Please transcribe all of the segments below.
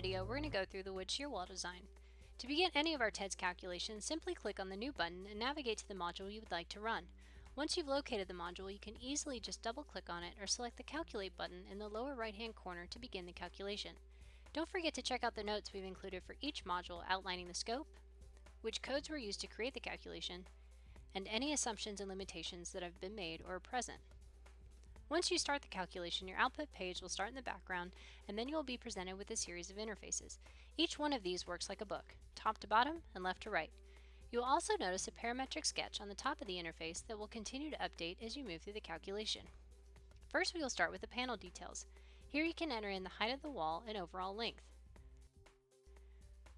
video, we're going to go through the wood shear wall design. To begin any of our TEDS calculations, simply click on the New button and navigate to the module you would like to run. Once you've located the module, you can easily just double-click on it or select the Calculate button in the lower right-hand corner to begin the calculation. Don't forget to check out the notes we've included for each module outlining the scope, which codes were used to create the calculation, and any assumptions and limitations that have been made or are present. Once you start the calculation, your output page will start in the background, and then you will be presented with a series of interfaces. Each one of these works like a book, top to bottom and left to right. You will also notice a parametric sketch on the top of the interface that will continue to update as you move through the calculation. First, we will start with the panel details. Here you can enter in the height of the wall and overall length.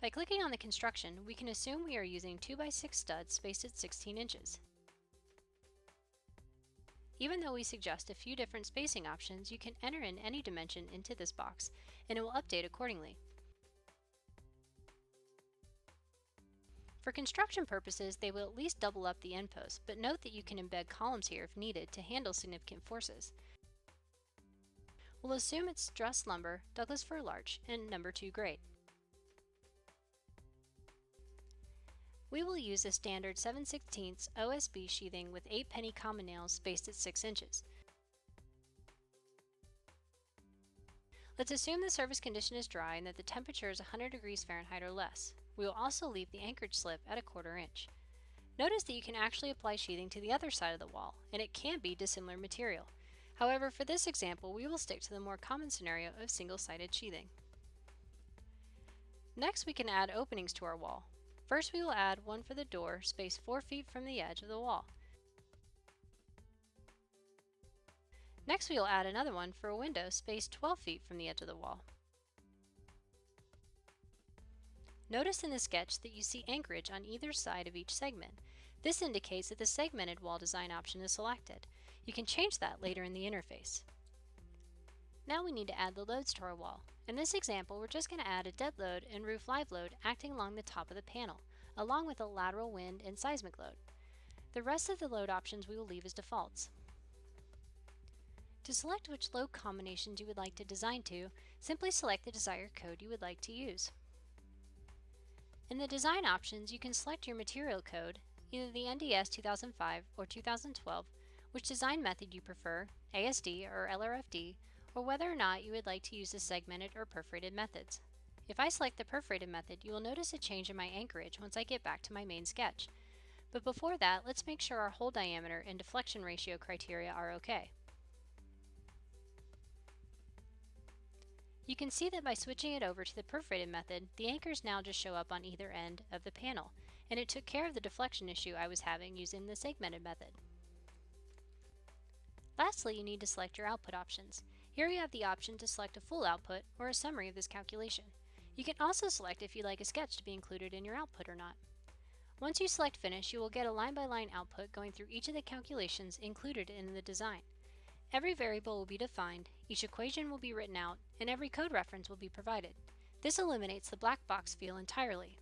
By clicking on the construction, we can assume we are using 2x6 studs spaced at 16 inches. Even though we suggest a few different spacing options, you can enter in any dimension into this box, and it will update accordingly. For construction purposes, they will at least double up the end posts, but note that you can embed columns here if needed to handle significant forces. We'll assume it's truss lumber, Douglas fir larch, and number 2 grade. We will use a standard 7/16 OSB sheathing with 8 penny common nails spaced at 6 inches. Let's assume the surface condition is dry and that the temperature is 100 degrees Fahrenheit or less. We will also leave the anchorage slip at 1/4 inch. Notice that you can actually apply sheathing to the other side of the wall, and it can be dissimilar material. However, for this example, we will stick to the more common scenario of single-sided sheathing. Next, we can add openings to our wall. First, we will add one for the door, spaced 4 feet from the edge of the wall. Next, we will add another one for a window, spaced 12 feet from the edge of the wall. Notice in the sketch that you see anchorage on either side of each segment. This indicates that the segmented wall design option is selected. You can change that later in the interface. Now we need to add the loads to our wall. In this example, we're just going to add a dead load and roof live load acting along the top of the panel, along with a lateral wind and seismic load. The rest of the load options we will leave as defaults. To select which load combinations you would like to design to, simply select the desired code you would like to use. In the design options, you can select your material code, either the NDS 2005 or 2012, which design method you prefer, ASD or LRFD, or whether or not you would like to use the segmented or perforated methods. If I select the perforated method, you will notice a change in my anchorage once I get back to my main sketch. But before that, let's make sure our hole diameter and deflection ratio criteria are okay. You can see that by switching it over to the perforated method, the anchors now just show up on either end of the panel, and it took care of the deflection issue I was having using the segmented method. Lastly, you need to select your output options. Here you have the option to select a full output or a summary of this calculation. You can also select if you'd like a sketch to be included in your output or not. Once you select Finish, you will get a line-by-line output going through each of the calculations included in the design. Every variable will be defined, each equation will be written out, and every code reference will be provided. This eliminates the black box feel entirely.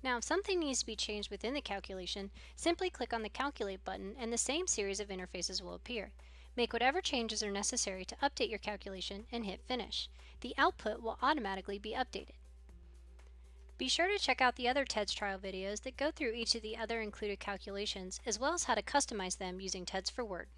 Now, if something needs to be changed within the calculation, simply click on the Calculate button and the same series of interfaces will appear. Make whatever changes are necessary to update your calculation and hit Finish. The output will automatically be updated. Be sure to check out the other TEDS trial videos that go through each of the other included calculations, as well as how to customize them using TEDS for Word.